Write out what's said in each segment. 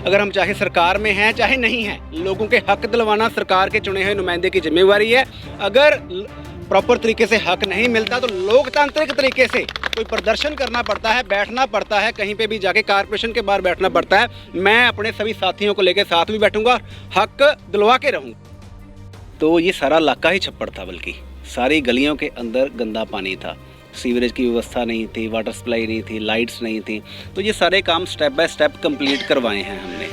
अगर हम चाहे सरकार में हैं चाहे नहीं हैं, लोगों के हक दिलवाना सरकार के चुने हुए नुमाइंदे की जिम्मेवारी है। अगर प्रॉपर तरीके से हक नहीं मिलता तो लोकतांत्रिक तरीके से कोई प्रदर्शन करना पड़ता है, बैठना पड़ता है, कहीं पे भी जाके कॉर्पोरेशन के बाहर बैठना पड़ता है। मैं अपने सभी साथियों को लेकर साथ भी बैठूंगा, हक दिलवा के रहूँगा। तो ये सारा इलाका ही छप्पड़ था, बल्कि सारी गलियों के अंदर गंदा पानी था, सीवरेज की व्यवस्था नहीं थी, वाटर सप्लाई नहीं थी, लाइट्स नहीं थी। तो ये सारे काम स्टेप बाय स्टेप कंप्लीट करवाए हैं हमने।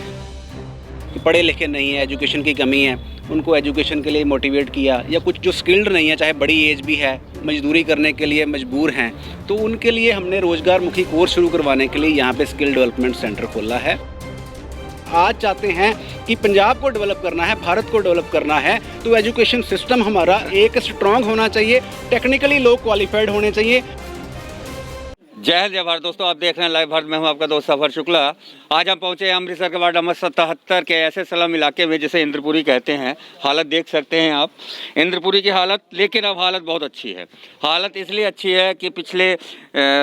पढ़े लिखे नहीं है, एजुकेशन की कमी है, उनको एजुकेशन के लिए मोटिवेट किया, या कुछ जो स्किल्ड नहीं है, चाहे बड़ी एज भी है, मजदूरी करने के लिए मजबूर हैं, तो उनके लिए हमने रोज़गार मुखी कोर्स शुरू करवाने के लिए यहाँ पे स्किल डेवलपमेंट सेंटर खोला है। आज चाहते हैं कि पंजाब को डेवलप करना है, भारत को डेवलप करना है, तो एजुकेशन सिस्टम हमारा एक स्ट्रॉन्ग होना चाहिए, टेक्निकली लोग क्वालिफाइड होने चाहिए। जय हिंद जय भारत। दोस्तों, आप देख रहे हैं लाइव भारत में, हूं आपका दोस्त सफर शुक्ला। आज हम पहुंचे हैं अमृतसर के वार्ड नंबर 77 के ऐसे स्लम इलाके में जिसे इंद्रपुरी कहते हैं। हालत देख सकते हैं आप इंद्रपुरी की हालत, लेकिन अब हालत बहुत अच्छी है। हालत इसलिए अच्छी है कि पिछले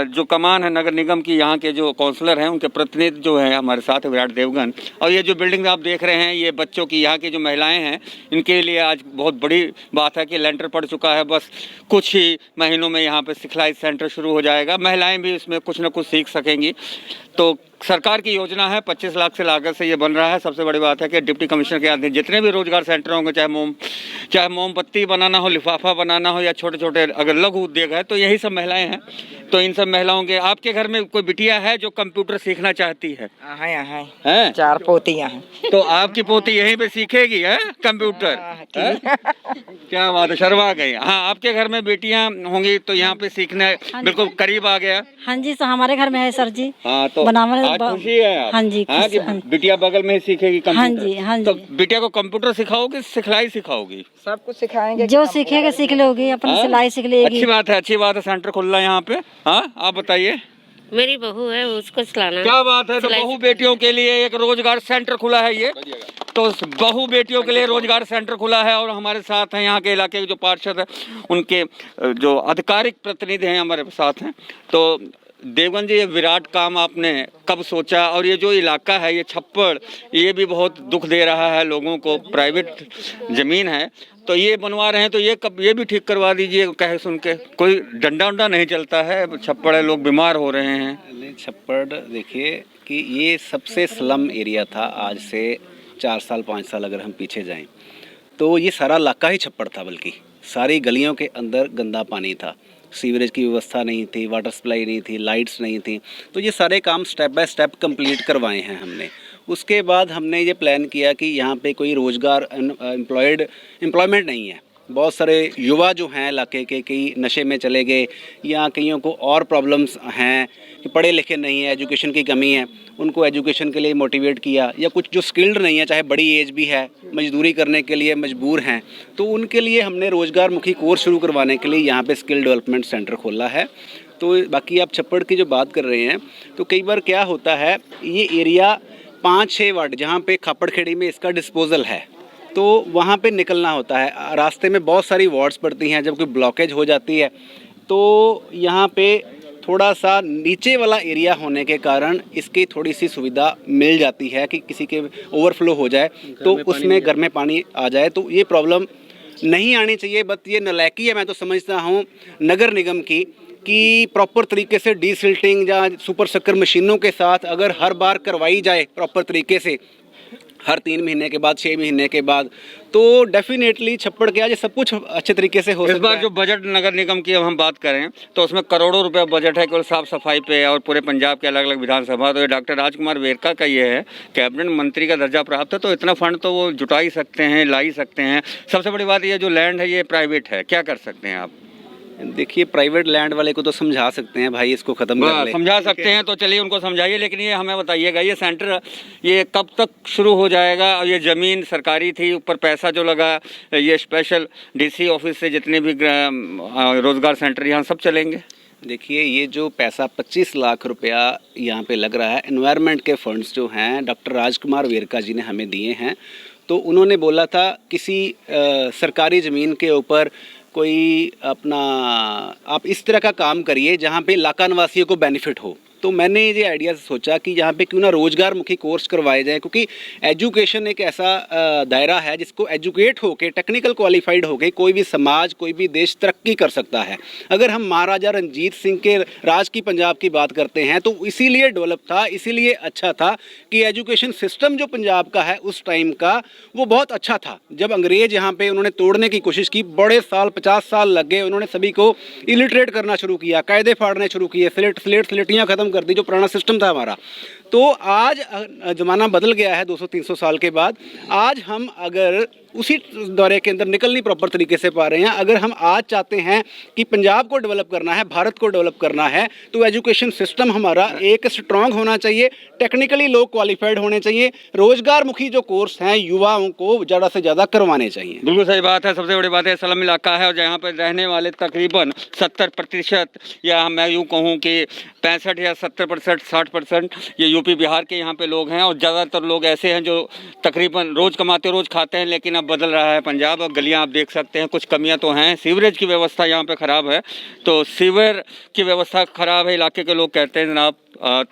जो कमान है नगर निगम की, यहाँ के जो काउंसलर हैं उनके प्रतिनिधि जो हैं हमारे साथ विराट देवगन, और ये जो बिल्डिंग आप देख रहे हैं ये बच्चों की, यहाँ की जो महिलाएँ हैं इनके लिए आज बहुत बड़ी बात है कि लेंटर पड़ चुका है। बस कुछ ही महीनों में यहाँ पर सिखलाई सेंटर शुरू हो जाएगा, महिलाएँ भी इसमें कुछ न कुछ सीख सकेंगी। तो सरकार की योजना है, 25 लाख से लागत से ये बन रहा है। सबसे बड़ी बात है कि डिप्टी कमिश्नर के अधीन जितने भी रोजगार सेंटर होंगे, चाहे मोमबत्ती बनाना हो, लिफाफा बनाना हो, या छोटे छोटे अगर लघु उद्योग है, तो यही सब महिलाएं हैं। तो इन सब महिलाओं के, आपके घर में कोई बिटिया है जो कंप्यूटर सीखना चाहती है? है 4 पोतियां हैं। तो आपकी पोती यहीं पे सीखेगी है कंप्यूटर? क्या बात है, शर्मा गई। हाँ, आपके घर में बेटियां होंगी तो यहाँ पे सीखने बिल्कुल करीब आ गया। हाँ जी, तो हमारे घर में है सर जी। हाँ, तो आज खुशी है आप? हाँ जी, हाँ, कि बिटिया बगल में ही सीखेगी कंप्यूटर। हाँ जी, हाँ जी। तो बिटिया को कंप्यूटर सिखाओगी, सिखलाई सिखाओगी? सब कुछ सिखाएंगे, जो सीखेगा सीख लेगी, अपनी सिलाई सीख लेगी। अच्छी बात है, अच्छी बात है। सेंटर खुल रहा है यहाँ पे। हाँ, आप बताइए। मेरी बहू है, उसको सिलाना। क्या बात है। तो बहू बेटियों के लिए एक रोजगार सेंटर खुला है ये, तो बहू बेटियों के लिए रोजगार सेंटर खुला है। और हमारे साथ हैं यहाँ के इलाके के जो पार्षद हैं, उनके जो आधिकारिक प्रतिनिधि हैं हमारे साथ हैं। तो देवगन जी, ये विराट काम आपने कब सोचा? और ये जो इलाका है, ये छप्पड़, ये भी बहुत दुख दे रहा है लोगों को। प्राइवेट ज़मीन है तो ये बनवा रहे हैं, तो ये कब, ये भी ठीक करवा दीजिए। कहे सुन के कोई डंडा उंडा नहीं चलता है, छप्पड़ है, लोग बीमार हो रहे हैं। छप्पड़ देखिए कि ये सबसे स्लम एरिया था। आज से 4 साल 5 साल अगर हम पीछे जाएं तो ये सारा इलाका ही छप्पड़ था, बल्कि सारी गलियों के अंदर गंदा पानी था, सीवरेज की व्यवस्था नहीं थी, वाटर सप्लाई नहीं थी, लाइट्स नहीं थी। तो ये सारे काम स्टेप बाय स्टेप कंप्लीट करवाए हैं हमने। उसके बाद हमने ये प्लान किया कि यहाँ पे कोई रोज़गार एम्प्लॉयमेंट नहीं है। बहुत सारे युवा जो हैं इलाके के, कई नशे में चले गए, या कईयों को और प्रॉब्लम्स हैं कि पढ़े लिखे नहीं है, एजुकेशन की कमी है, उनको एजुकेशन के लिए मोटिवेट किया, या कुछ जो स्किल्ड नहीं है, चाहे बड़ी एज भी है, मजदूरी करने के लिए मजबूर हैं, तो उनके लिए हमने रोज़गार मुखी कोर्स शुरू करवाने के लिए यहाँ पे स्किल डेवलपमेंट सेंटर खोला है। तो बाकी आप छप्पड़ की जो बात कर रहे हैं, तो कई बार क्या होता है, ये एरिया 5-6 वार्ड जहाँ पे खापड़खेड़ी में इसका डिस्पोजल है, तो वहाँ पे निकलना होता है। रास्ते में बहुत सारी वार्ड्स पड़ती हैं, जब कोई ब्लॉकेज हो जाती है तो यहाँ पे थोड़ा सा नीचे वाला एरिया होने के कारण इसकी थोड़ी सी सुविधा मिल जाती है कि किसी के ओवरफ्लो हो जाए तो उसमें घर में पानी आ जाए। तो ये प्रॉब्लम नहीं आनी चाहिए, बट ये नालायकी है, मैं तो समझता हूँ नगर निगम की, कि प्रॉपर तरीके से डीसिल्टिंग या सुपर शक्कर मशीनों के साथ अगर हर बार करवाई जाए प्रॉपर तरीके से, हर 3 महीने के बाद, 6 महीने के बाद, तो डेफिनेटली छप्पड़ के आज सब कुछ अच्छे तरीके से हो सकता है। इस बार जो बजट नगर निगम की हम बात करें तो उसमें करोड़ों रुपए बजट है केवल साफ सफाई पे, और पूरे पंजाब के अलग अलग विधानसभा। तो ये डॉक्टर राजकुमार वेरका का ये है, कैबिनेट मंत्री का दर्जा प्राप्त है, तो इतना फंड तो वो जुटा ही सकते हैं, ला ही सकते हैं। सबसे बड़ी बात ये जो लैंड है ये प्राइवेट है, क्या कर सकते हैं आप? देखिए, प्राइवेट लैंड वाले को तो समझा सकते हैं भाई इसको ख़त्म कर ले, समझा सकते हैं, तो चलिए उनको समझाइए। लेकिन ये हमें बताइएगा, ये सेंटर ये कब तक शुरू हो जाएगा? और ये ज़मीन सरकारी थी, ऊपर पैसा जो लगा, ये स्पेशल डीसी ऑफिस से जितने भी रोज़गार सेंटर यहाँ सब चलेंगे? देखिए, ये जो पैसा 25 लाख रुपया यहाँ पे लग रहा है, एनवायरनमेंट के फंड्स जो हैं डॉक्टर राजकुमार वेरका जी ने हमें दिए हैं। तो उन्होंने बोला था किसी सरकारी ज़मीन के ऊपर कोई अपना आप इस तरह का काम करिए जहाँ पे इलाका निवासियों को बेनिफिट हो। तो मैंने ये आइडिया सोचा कि यहाँ पे क्यों ना रोजगार मुखी कोर्स करवाए जाएं, क्योंकि एजुकेशन एक ऐसा दायरा है जिसको एजुकेट होके टेक्निकल क्वालिफाइड होके कोई भी समाज कोई भी देश तरक्की कर सकता है। अगर हम महाराजा रंजीत सिंह के राज की पंजाब की बात करते हैं तो इसीलिए डेवलप था, इसीलिए अच्छा था कि एजुकेशन सिस्टम जो पंजाब का है उस टाइम का वो बहुत अच्छा था। जब अंग्रेज यहाँ पे उन्होंने तोड़ने की कोशिश की, बड़े साल 50 साल लग गए, उन्होंने सभी को इलिटरेट करना शुरू किया, कायदे फाड़ने शुरू किए, स्लेटियाँ ख़त्म कर दी, जो पुराना सिस्टम था हमारा। तो आज ज़माना बदल गया है 200-300 साल के बाद। आज हम अगर उसी दौरे के अंदर निकल नहीं प्रॉपर तरीके से पा रहे हैं, अगर हम आज चाहते हैं कि पंजाब को डेवलप करना है, भारत को डेवलप करना है, तो एजुकेशन सिस्टम हमारा एक स्ट्रांग होना चाहिए, टेक्निकली लोग क्वालिफाइड होने चाहिए, रोजगार मुखी जो कोर्स हैं युवाओं को ज़्यादा से ज़्यादा करवाने चाहिए। बिल्कुल सही बात है। सबसे बड़ी बात है स्लम इलाका है और जहाँ पर रहने वाले तकरीबन 70% या मैं यूँ कहूँ कि 65 या 70% 60% ये यूपी बिहार के यहाँ पे लोग हैं और ज़्यादातर लोग ऐसे हैं जो तकरीबन रोज़ कमाते रोज़ खाते हैं। लेकिन अब बदल रहा है पंजाब, अब गलियाँ आप देख सकते हैं, कुछ कमियाँ तो हैं। सीवरेज की व्यवस्था यहाँ पे ख़राब है, तो सीवर की व्यवस्था ख़राब है इलाके के लोग कहते हैं जनाब,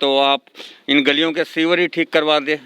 तो आप इन गलियों के सीवर ही ठीक करवा दें।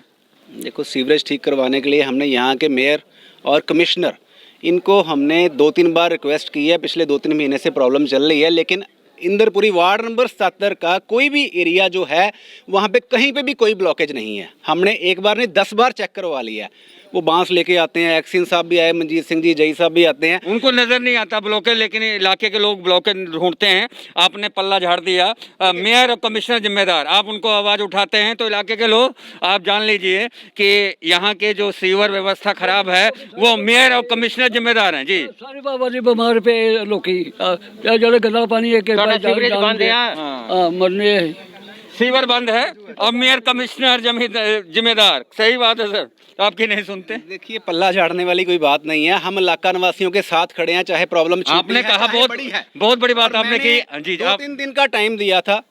देखो, सीवरेज ठीक करवाने के लिए हमने यहाँ के मेयर और कमिश्नर इनको हमने 2-3 बार रिक्वेस्ट की है, पिछले 2-3 महीने से प्रॉब्लम चल रही है। लेकिन इंदरपुरी वार्ड नंबर 77 का कोई भी एरिया जो है वहाँ पे कहीं पे भी कोई ब्लॉकेज नहीं है। हमने एक बार नहीं 10 बार चेक करवा लिया है। वो बांस लेके आते हैं, एक्सिन साहब भी आए, मंजीत सिंह जी जई साहब भी आते हैं, उनको नज़र नहीं आता ब्लॉकेज, लेकिन इलाके के लोग ब्लॉकेज ढूंढते हैं। आपने पल्ला झाड़ दिया, मेयर और कमिश्नर जिम्मेदार, आप उनको आवाज़ उठाते हैं तो इलाके के लोग, आप जान लीजिए कि यहाँ के जो सीवर व्यवस्था खराब है वो मेयर और कमिश्नर जिम्मेदार हैं जी। सारे बाबा जी बीमार पे लोकी जो गंदा पानी है के मरने सीवर बंद है और मेयर कमिश्नर जिम्मेदार। सही बात है सर, आपकी नहीं सुनते। देखिए, पल्ला झाड़ने वाली कोई बात नहीं है, हम इलाका निवासियों के साथ खड़े हैं, चाहे प्रॉब्लम आपने कहा बहुत बड़ी बात आपने की जी। 2-3 दिन का टाइम दिया था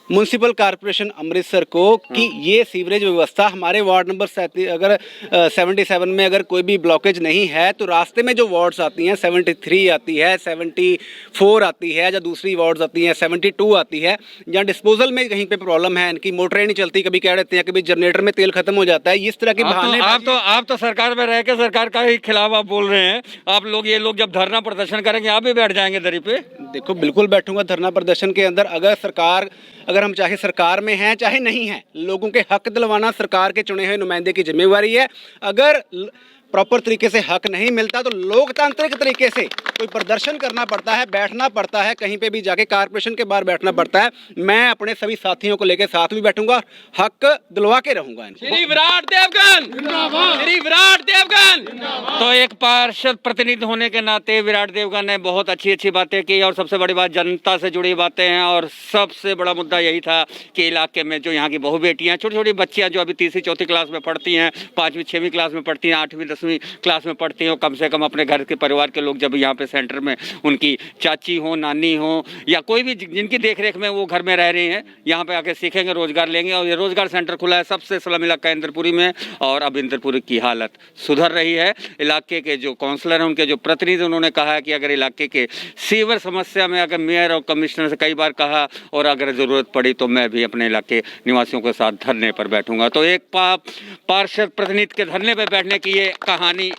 म्यूनसिपल कॉर्पोरेशन अमृतसर को कि ये सीवरेज व्यवस्था हमारे वार्ड नंबर 77 में अगर कोई भी ब्लॉकेज नहीं है तो रास्ते में जो वार्ड्स आती हैं 73 आती है, 74 आती है, या दूसरी वार्ड्स आती हैं 72 आती है, जहाँ डिस्पोजल में कहीं पे प्रॉब्लम है, इनकी मोटरें नहीं चलती, कभी कह देते हैं कभी जनरेटर में तेल खत्म हो जाता है, इस तरह के बहाने। आप तो सरकार में रह के सरकार का ही खिलाफ आप बोल रहे हैं। आप लोग ये लोग जब धरना प्रदर्शन करेंगे आप भी बैठ जाएंगे दरी पे? देखो, बिल्कुल बैठूंगा धरना प्रदर्शन के अंदर। अगर हम चाहे सरकार में हैं चाहे नहीं हैं, लोगों के हक दिलवाना सरकार के चुने हुए नुमाइंदे की जिम्मेवारी है। अगर प्रॉपर तरीके से हक नहीं मिलता तो लोकतांत्रिक तरीके से कोई प्रदर्शन करना पड़ता है, बैठना पड़ता है, कहीं पे भी जाके कॉर्पोरेशन के बाहर बैठना पड़ता है। मैं अपने सभी साथियों को लेकर साथ भी बैठूंगा, हक दिलवा के रहूंगा। श्री विराट देवगन जिंदाबाद, श्री विराट देवगन। तो एक पार्षद प्रतिनिधि होने के नाते विराट देवगन ने बहुत अच्छी बातें की और सबसे बड़ी बात जनता से जुड़ी बातें हैं। और सबसे बड़ा मुद्दा यही था कि इलाके में जो यहाँ की बहु बेटियाँ, छोटी छोटी बच्चियाँ जो अभी 3री-4थी क्लास में पढ़ती हैं, 5वीं-6वीं क्लास में पढ़ती हैं, 8वीं-10वीं क्लास में पढ़ती हो, कम से कम अपने घर के परिवार के लोग जब यहाँ पे सेंटर में उनकी चाची हो, नानी हो या कोई भी जिनकी देखरेख में वो घर में रह रही हैं, यहाँ पे आके सीखेंगे, रोजगार लेंगे। और ये रोजगार सेंटर खुला है सबसे स्लम इलाका इंदरपुरी में। और अब इंदरपुरी की हालत सुधर रही है। इलाके के जो काउंसलर हैं, उनके जो प्रतिनिधि, उन्होंने कहा है कि अगर इलाके के सीवर समस्या में अगर मेयर और कमिश्नर से कई बार कहा और अगर ज़रूरत पड़ी तो मैं भी अपने इलाके निवासियों के साथ धरने पर बैठूंगा। तो एक पार्षद प्रतिनिधि के धरने पर बैठने की ये कहानी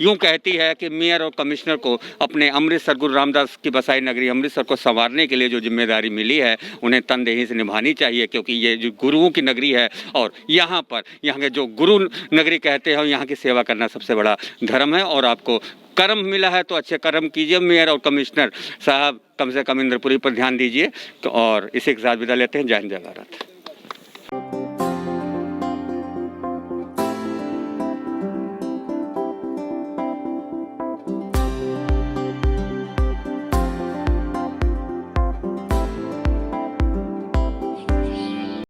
यूं कहती है कि मेयर और कमिश्नर को अपने अमृतसर, गुरु रामदास की बसाई नगरी अमृतसर को संवारने के लिए जो जिम्मेदारी मिली है उन्हें तनदेही से निभानी चाहिए, क्योंकि ये जो गुरुओं की नगरी है और यहाँ के जो गुरु नगरी कहते हैं, यहाँ की सेवा करना सबसे बड़ा धर्म है। और आपको कर्म मिला है तो अच्छे कर्म कीजिए। मेयर और कमिश्नर साहब कम से कम इंदरपुरी पर ध्यान दीजिए। और इसी के साथ विदा लेते हैं। जय हिंद, जय भारत।